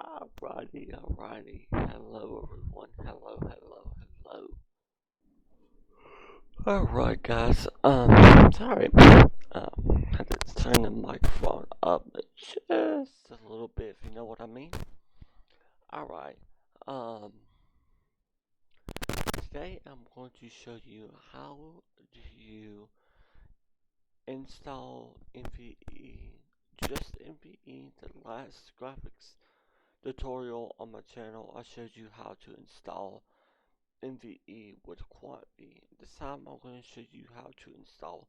Alrighty. Hello everyone. Hello. Alright guys, sorry. Had to turn the microphone up just a little bit, if you know what I mean. Alright, today I'm going to show you how do you install NVE, just NVE. The last graphics tutorial on my channel, I showed you how to install NVE with quantity. This time I'm going to show you how to install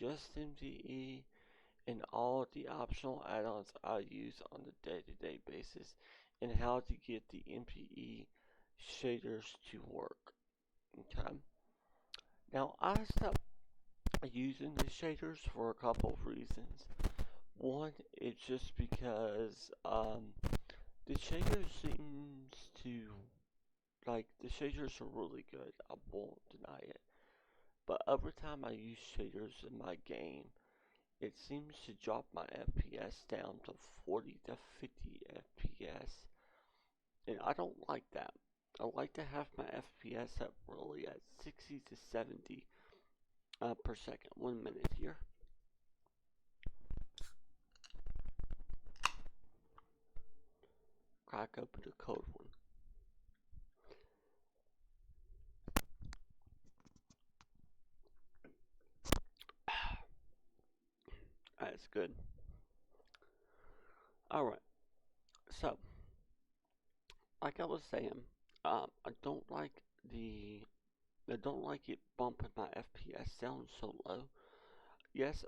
just NVE and all the optional add-ons I use on a day-to-day basis, and how to get the NVE shaders to work. Okay. Now I stopped using the shaders for a couple of reasons. One, it's just because the shaders seems to the shaders are really good, I won't deny it. But every time I use shaders in my game, it seems to drop my FPS down to 40 to 50 FPS. And I don't like that. I like to have my FPS at really at 60 to 70 per second. 1 minute here. Crack open the code one. That's good. Alright, so, like I was saying, I don't like it bumping my FPS down so low. Yes,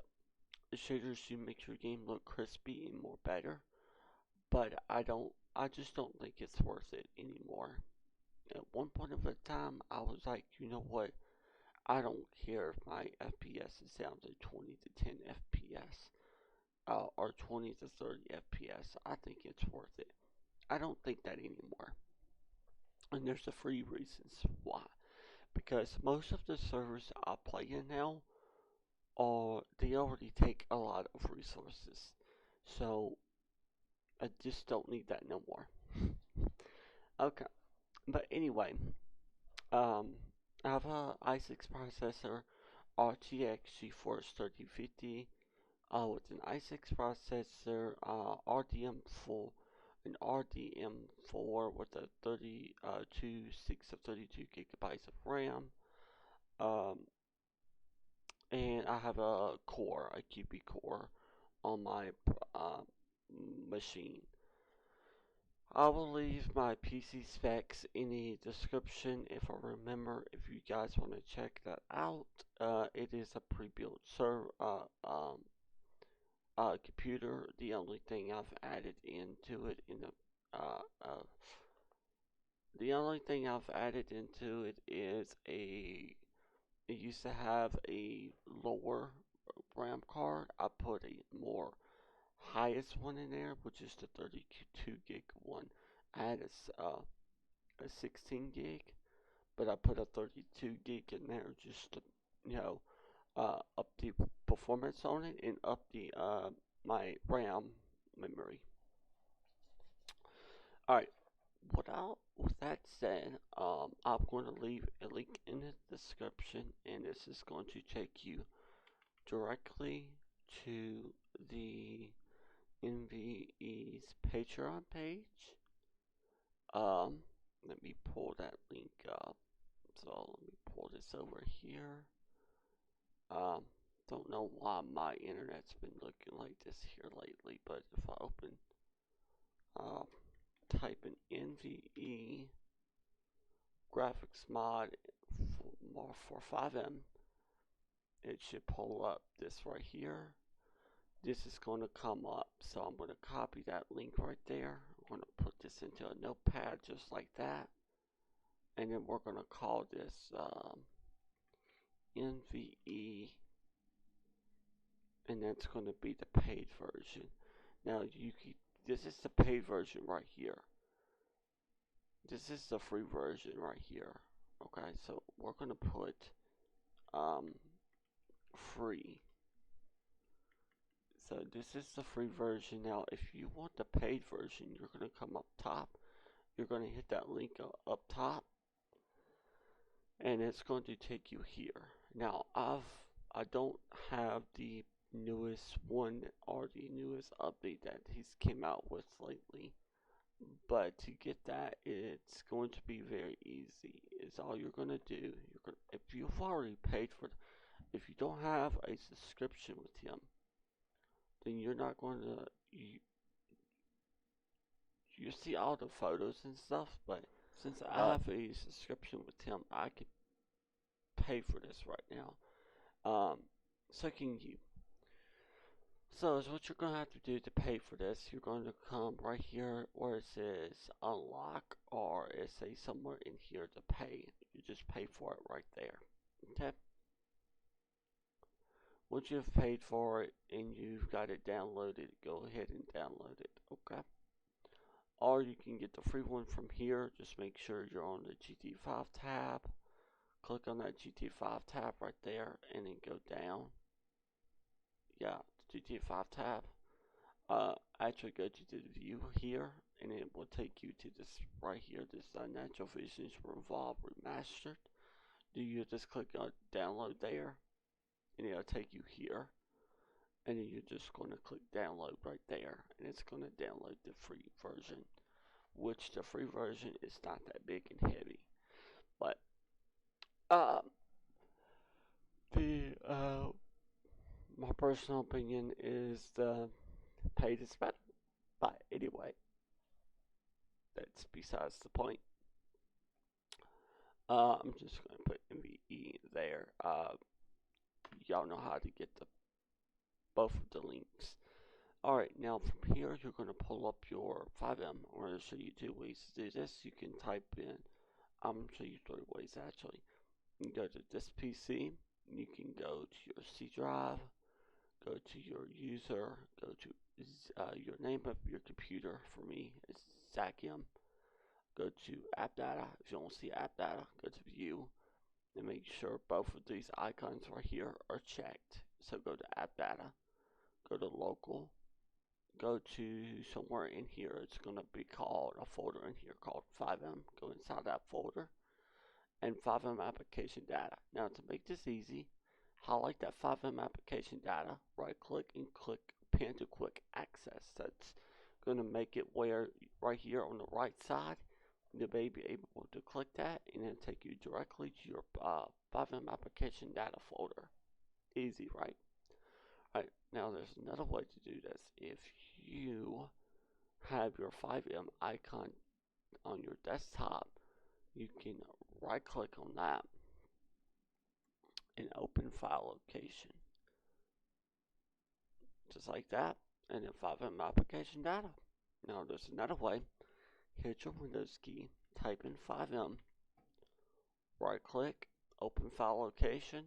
the shaders do make your game look crispy and more better, but I just don't think it's worth it anymore. At one point of a time, I was like, you know what? I don't care if my FPS is down to 20 to 10 FPS, or 20 to 30 FPS. I think it's worth it. I don't think that anymore. And there's a few reasons why. Because most of the servers I play in now, they already take a lot of resources. So, I just don't need that no more. Okay. But anyway, I have a i6 processor, RTX Geforce 3050, with an i6 processor, an RDM4 with a 32 gigabytes of RAM, and I have a QB core on my machine. I will leave my PC specs in the description if I remember, if you guys want to check that out. It is a pre-built computer. The only thing I've added into it is it used to have a lower RAM card. I put a more highest one in there, which is the 32 gig one. I had a 16 gig, but I put a 32 gig in there just to, up the performance on it and up the my RAM memory. Alright, with that said, I'm going to leave a link in the description, and this is going to take you directly to the NVE's Patreon page. Let me pull that link up. So let me pull this over here. Don't know why my internet's been looking like this here lately, but if I open, type in NVE graphics mod for FiveM, it should pull up this right here. This is going to come up, so I'm going to copy that link right there. I'm going to put this into a notepad just like that, and then we're going to call this NVE, and that's going to be the paid version. Now this is the paid version right here. This is the free version right here. Okay, so we're going to put free. So this is the free version. Now, if you want the paid version, you're going to come up top. You're going to hit that link up top, and it's going to take you here. Now, I don't have the newest one or the newest update that he's came out with lately. But to get that, it's going to be very easy. It's all you're going to do. If you've already paid for, if you don't have a subscription with him, then you're not going to. You see all the photos and stuff, but since I have a subscription with him, I can pay for this right now. So can you. So is what you're going to have to do to pay for this. You're going to come right here where it says unlock, or it says somewhere in here to pay. You just pay for it right there. Okay. Once you've paid for it and you've got it downloaded, go ahead and download it. Okay. Or you can get the free one from here. Just make sure you're on the GT5 tab. Click on that GT5 tab right there and then go down. Yeah, the GT5 tab. Actually go to the view here, and it will take you to this right here, this Natural Visions Revolve Remastered. You just click on download there, and it'll take you here, and then you're just going to click download right there, and it's going to download the free version, which the free version is not that big and heavy, but my personal opinion is the paid is better. But anyway, that's besides the point. I'm just going to put NVE there. Y'all know how to get both of the links. Alright, now from here, you're going to pull up your FiveM. I'm going to show you two ways to do this. You can type in, I'm going to show you 3 ways actually. You can go to this PC, you can go to your C drive, go to your user, go to your name of your computer. For me, it's ZachM. Go to app data. If you don't see app data, go to view and make sure both of these icons right here are checked. So go to app data, go to local, go to somewhere in here. It's going to be called a folder in here called FiveM. Go inside that folder and FiveM application data. Now to make this easy, highlight that FiveM application data, right click and click pin to quick access. That's going to make it where right here on the right side, you may be able to click that and then take you directly to your FiveM application data folder. Easy, right? Alright, now there's another way to do this. If you have your FiveM icon on your desktop, you can right click on that and open file location. Just like that, and then FiveM application data. Now there's another way. Hit your Windows key, type in FiveM, right click, open file location,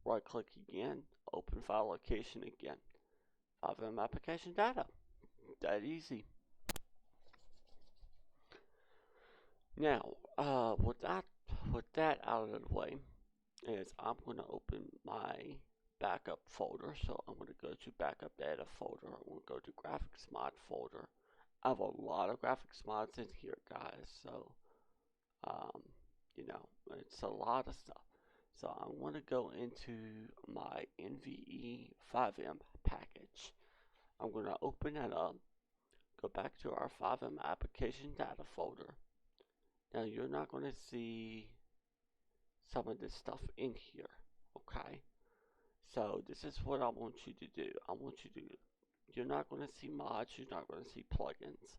right click again, open file location again. FiveM application data. That easy. Now, with that out of the way, is I'm going to open my backup folder. So I'm going to go to backup data folder. I'm going to go to graphics mod folder. I have a lot of graphics mods in here, guys. So, you know, it's a lot of stuff. So I'm going to go into my NVE FiveM package. I'm going to open that up. Go back to our FiveM application data folder. Now you're not going to see some of this stuff in here, okay? So this is what I want you to do. You're not going to see mods, you're not going to see plugins.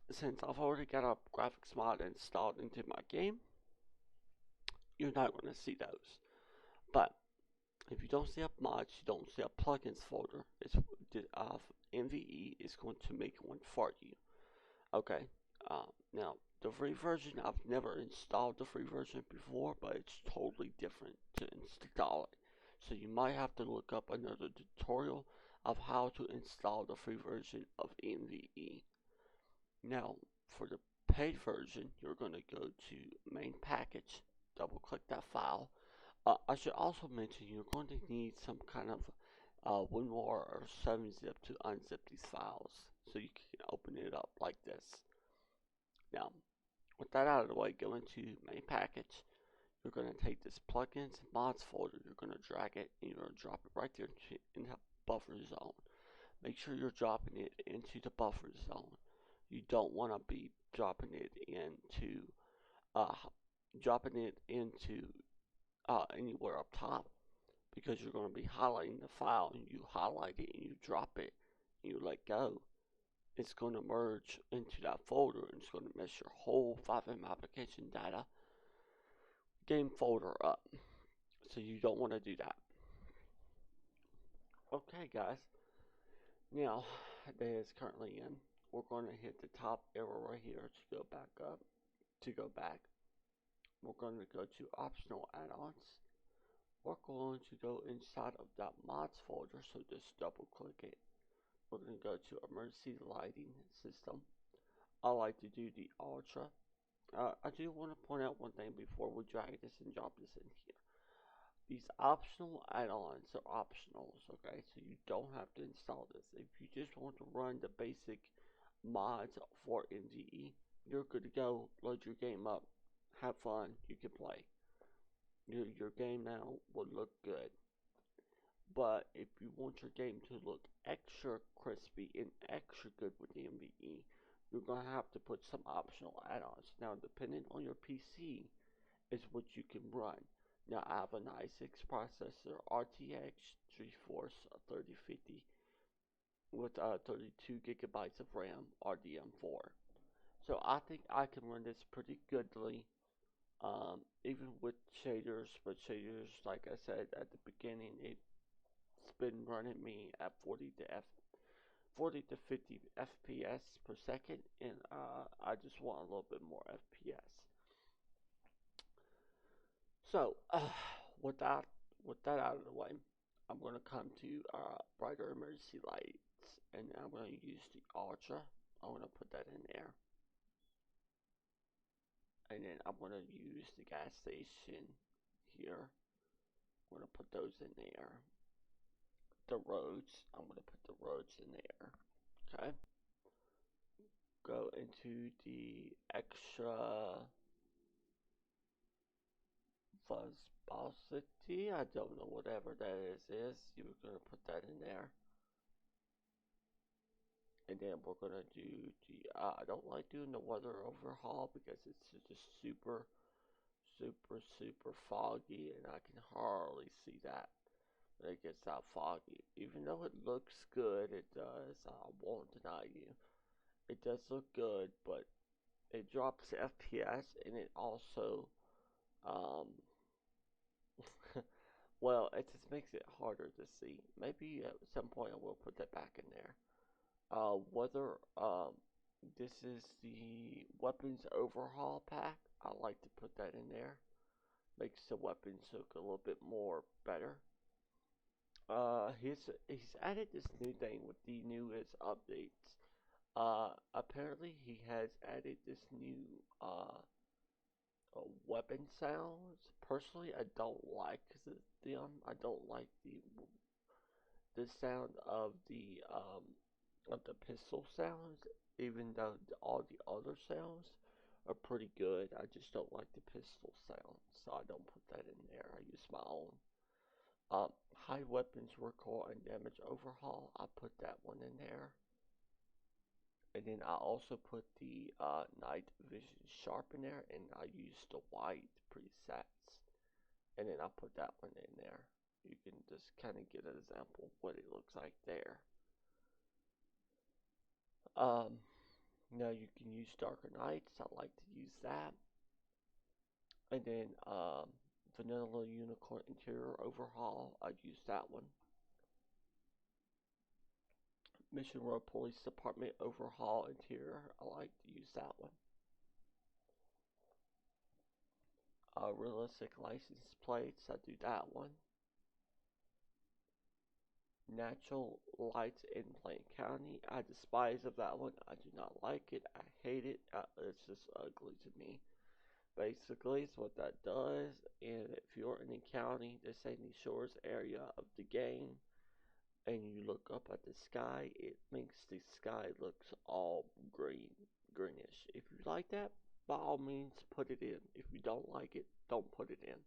Since I've already got a graphics mod installed into my game, you're not going to see those. But if you don't see a mods, you don't see a plugins folder, NVE is going to make one for you. Okay, now the free version, I've never installed the free version before, but it's totally different to install it. So you might have to look up another tutorial of how to install the free version of NVE. Now, for the paid version, you're going to go to main package, double click that file. I should also mention you're going to need some kind of WinRAR or 7-zip to unzip these files so you can open it up like this. Now, with that out of the way, go into main package. You're going to take this plugins and mods folder, you're going to drag it, and you're going to drop it right there in the buffer zone. Make sure you're dropping it into the buffer zone. You don't want to be dropping it into anywhere up top, because you're going to be highlighting the file, and you highlight it and you drop it and you let go. It's going to merge into that folder and it's going to mess your whole FiveM application data game folder up. So you don't want to do that. Okay, guys. Now that it's currently in, we're going to hit the top arrow right here to go back up. To go back, we're going to go to optional add-ons. We're going to go inside of that mods folder, so just double click it. We're going to go to emergency lighting system. I like to do the ultra. I do want to point out one thing before we drag this and drop this in here. These optional add-ons are optionals, okay? So you don't have to install this. If you just want to run the basic mods for NVE, you're good to go. Load your game up, have fun, you can play. Your game now will look good. But if you want your game to look extra crispy and extra good with the NVE, you're going to have to put some optional add-ons. Now, depending on your PC, is what you can run. Now, I have an i6 processor, RTX Geforce 3050 with 32 gigabytes of RAM, RDM4. So I think I can run this pretty goodly, even with shaders. But shaders, like I said at the beginning, it's been running me at 40 to 50 FPS per second, and I just want a little bit more FPS. So, with that out of the way, I'm going to come to brighter emergency lights, and I'm going to use the ultra. I'm going to put that in there. And then I'm going to use the gas station here. I'm going to put those in there. The roads, I'm going to put the roads in there. Okay. Go into the extra fuzzbosity. I don't know whatever that is. You're going to put that in there. And then we're going to do the, I don't like doing the weather overhaul because it's just super foggy, and I can hardly see that when it gets that foggy. Even though it looks good, it does, I won't deny you. It does look good, but it drops FPS, and it also, well, it just makes it harder to see. Maybe at some point I will put that back in there. Whether this is the weapons overhaul pack, I like to put that in there. Makes the weapons look a little bit more better. He's added this new thing with the newest updates. Apparently he has added this new weapon sounds. Personally, I don't like them. I don't like the sound of the pistol sounds, even though all the other sounds are pretty good. I just don't like the pistol sound, so I don't put that in there. I use my own. High weapons recoil and damage overhaul, I put that one in there. And then I also put the night vision sharp in there, and I used the white presets. And then I put that one in there. You can just kind of get an example of what it looks like there. Now you can use darker nights. I like to use that. And then vanilla unicorn interior overhaul. I use that one. Mission Road Police Department overhaul interior. I like to use that one. Realistic license plates. I do that one. Natural lights in Plain County. I despise of that one. I do not like it. I hate it. It's just ugly to me. Basically, it's what that does. And if you're in the county, the Sandy Shores area of the game, and you look up at the sky, it makes the sky looks all greenish. If you like that, by all means put it in. If you don't like it, don't put it in.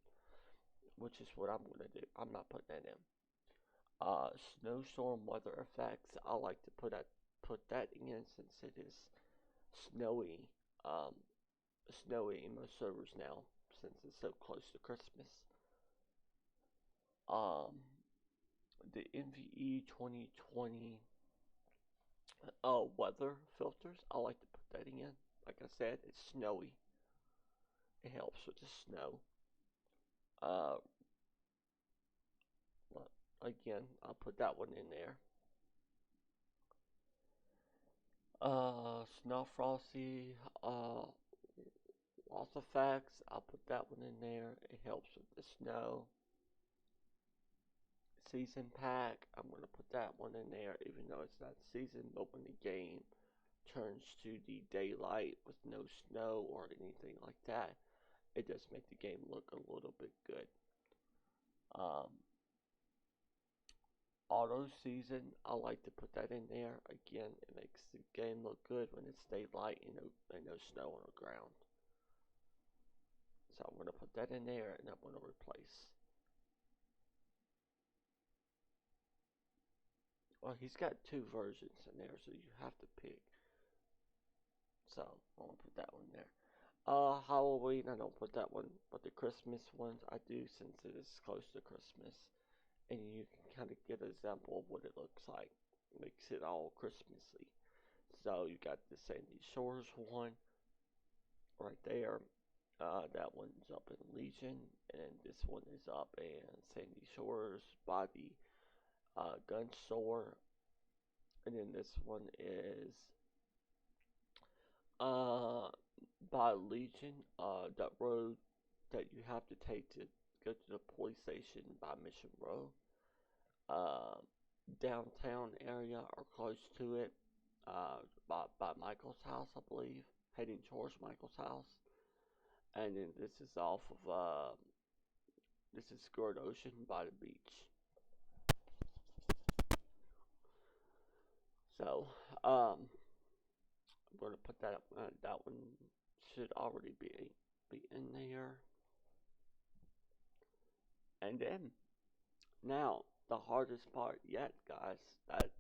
Which is what I'm gonna do. I'm not putting that in. Snowstorm weather effects. I like to put that in since it is snowy. Um, snowy in most servers now since it's so close to Christmas. Um, the NVE 2020 weather filters. I like to put that in. Like I said, it's snowy. It helps with the snow. Uh, again, I'll put that one in there. Snow Frosty, loss effects. I'll put that one in there. It helps with the snow. Season pack. I'm gonna put that one in there, even though it's not season. But when the game turns to the daylight with no snow or anything like that, it does make the game look a little bit good. Auto season, I like to put that in there. Again, it makes the game look good when it's daylight and no snow on the ground. So I'm going to put that in there, and I'm going to replace. Well, he's got two versions in there, so you have to pick. So I'm going to put that one there. Halloween, I don't put that one, but the Christmas ones I do since it is close to Christmas. And you can kind of get an example of what it looks like. Makes it all Christmassy. So you got the Sandy Shores one right there. That one's up in Legion, and this one is up in Sandy Shores by the gun store. And then this one is by Legion, that road that you have to take to go to the police station by Mission Row. Downtown area or close to it, by Michael's house, I believe, heading towards Michael's house. And then this is off of, this is Skirt Ocean by the beach. So, I'm going to put that one should already be in there. And then, now, the hardest part yet, guys,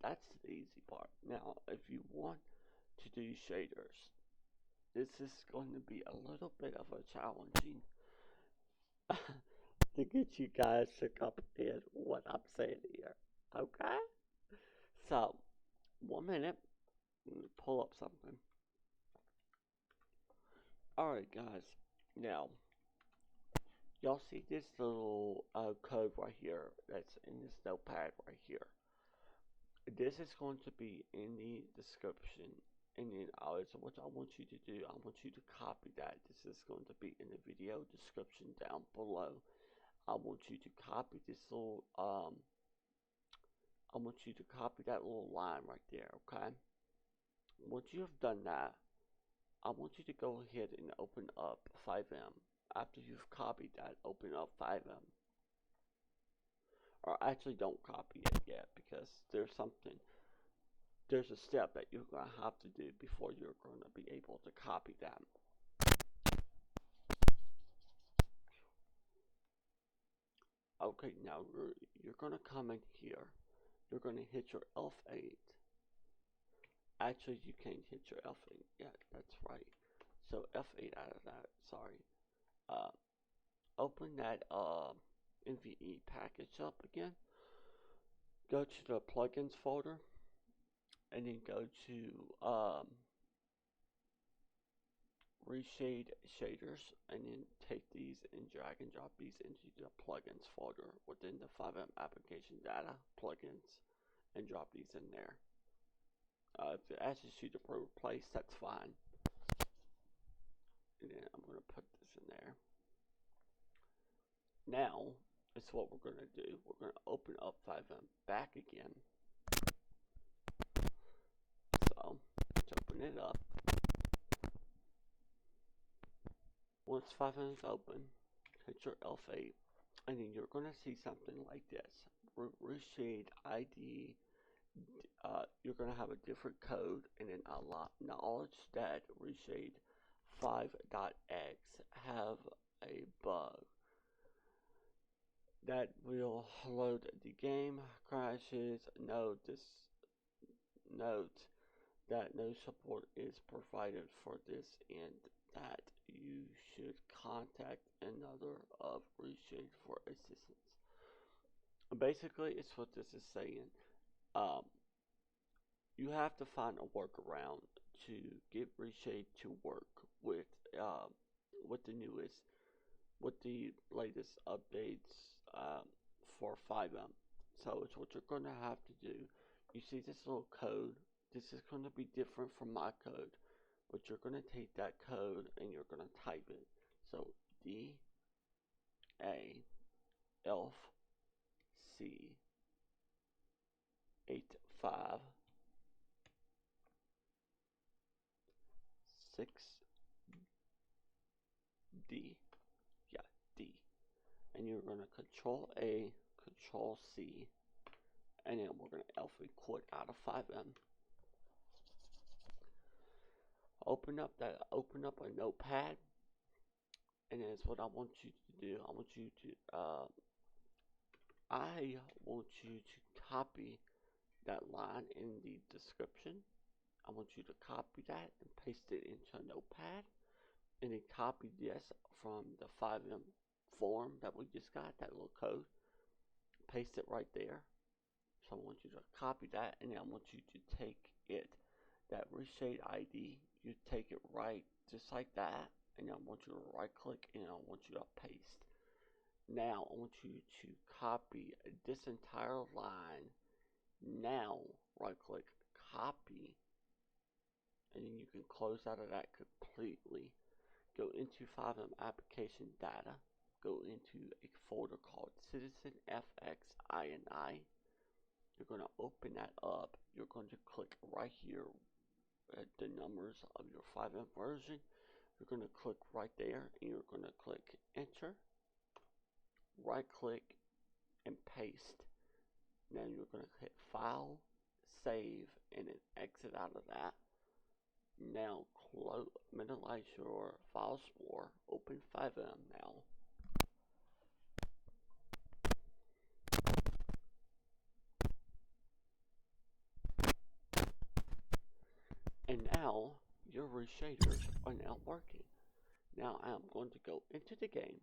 that's the easy part. Now, if you want to do shaders, this is going to be a little bit of a challenging to get you guys to comprehend what I'm saying here. Okay? So, 1 minute, pull up something. Alright, guys. Now, y'all see this little code right here that's in this notepad right here. This is going to be in the description. And then what I want you to do, I want you to copy that. This is going to be in the video description down below. I want you to copy this little, I want you to copy that little line right there, okay? Once you have done that, I want you to go ahead and open up FiveM. After you've copied that, open up FiveM. Or actually don't copy it yet, because there's a step that you're going to have to do before you're going to be able to copy that. Okay, now you're going to come in here. You're going to hit your F8. Actually, you can't hit your F8 yet. That's right. So F8 out of that. Sorry. Open that NVE package up again. Go to the plugins folder, and then go to ReShade shaders, and then take these and drag and drop these into the plugins folder within the FiveM application data plugins, and drop these in there. If it asks you to replace, that's fine. And then I'm going to put this in there. Now, it's what we're going to do. We're going to open up FiveM back again. So, let's open it up. Once FiveM is open, hit your F8, and then you're going to see something like this. ReShade ID, you're going to have a different code and then acknowledge that ReShade5.x have a bug that will load the game, crashes. Note that no support is provided for this and that you should contact another of ReShade for assistance. Basically, it's what this is saying. You have to find a workaround to get ReShade to work with the latest updates for FiveM. So it's what you're going to have to do. You see this little code. This is going to be different from my code, but you're going to take that code and you're going to type it. So DALC85 6D, yeah, D, and you're going to Control A, Control C, and then we're going to alpha quit out of FiveM. Open up a notepad, and that's what I want you to do. I want you to copy that line in the description. I want you to copy that and paste it into a notepad, and then copy this from the FiveM form that we just got, that little code. Paste it right there. So I want you to copy that, and then I want you to take it, that ReShade ID, you take it right just like that, and I want you to right click and I want you to paste. Now I want you to copy this entire line. Now right click, copy, and then you can close out of that completely. Go into FiveM application data, go into a folder called Citizen FXINI. You're going to open that up. You're going to click right here at the numbers of your FiveM version. You're going to click right there and you're going to click enter, right click and paste. Now you're going to hit file, save, and then exit out of that. Now minimize your file explorer, open FiveM now. And now your reshaders are now working. Now I'm going to go into the game,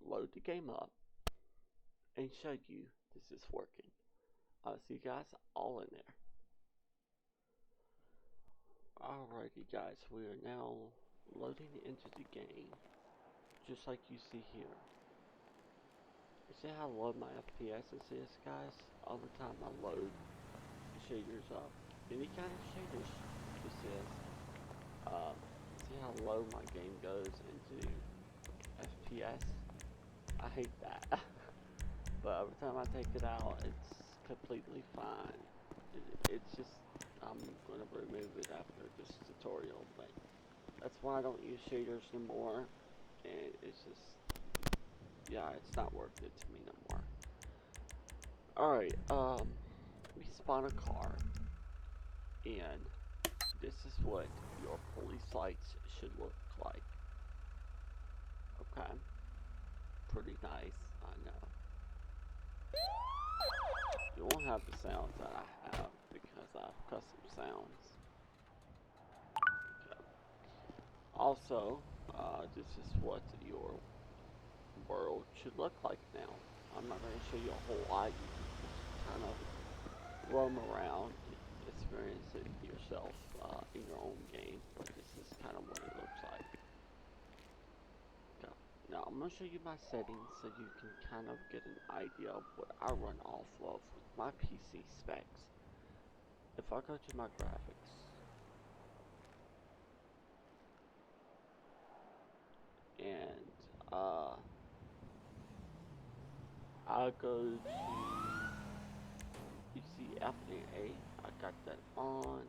load the game up, and show you this is working. See you guys all in there. Alrighty guys, we are now loading into the game, just like you see here. You see how low my FPS is, guys? All the time I load the shaders up. Any kind of shaders this is. See how low my game goes into FPS? I hate that. But every time I take it out, it's completely fine. It's just, I'm going to remove it after this tutorial, but that's why I don't use shaders anymore. And it's just, yeah, it's not worth it to me no more. Alright, we spawn a car, and this is what your police lights should look like. Okay, pretty nice, I know. You won't have the sounds that I have because I have custom sounds. Okay. Also, this is what your world should look like now. I'm not going to show you a whole lot. You can just kind of roam around, experience it yourself in your own game. But this is kind of what it looks like. Okay. Now I'm going to show you my settings so you can kind of get an idea of what I run off of with my PC specs. If I go to my graphics, and I go to, you see F and A, I got that on.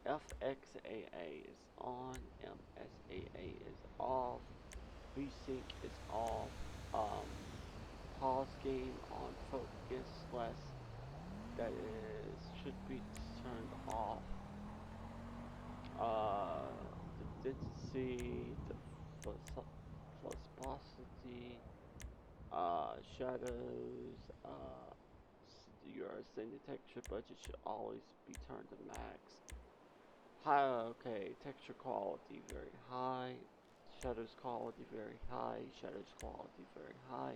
FXAA is on, MSAA is off, VSync is off, pause gain on focus less, that is should be turned off. The density, the viscosity, shadows, your ascending texture budget should always be turned to max. Okay, texture quality very high, shadows quality very high, shadows quality very high.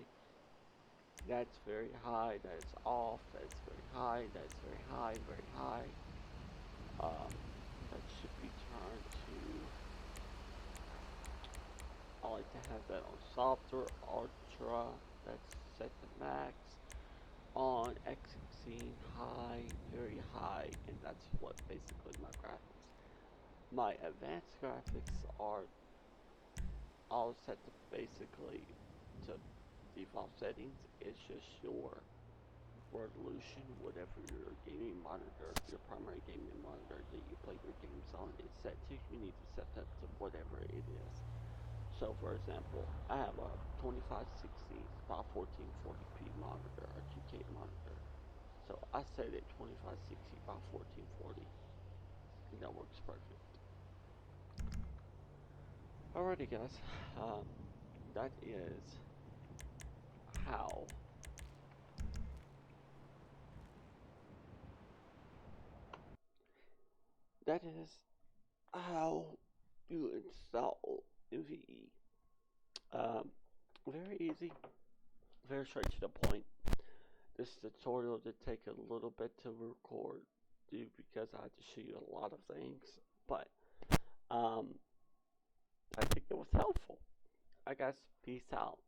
That's very high, that's off, that's very high, that's very high, very high. That should be turned to, I like to have that on soft or ultra, that's set to max. On Xing high, very high, and that's what basically my graphics. My advanced graphics are all set to basically to default settings. It's just your resolution, whatever your gaming monitor, your primary gaming monitor that you play your games on is set to. You need to set that to whatever it is. So for example, I have a 2560 by 1440p monitor, a 2K monitor. So I set it 2560 by 1440, and that works perfect. Alrighty guys, that is how that is how you install NVE. Very easy, very straight to the point. This tutorial did take a little bit to record due because I had to show you a lot of things, but um, I think it was helpful. I guess peace out.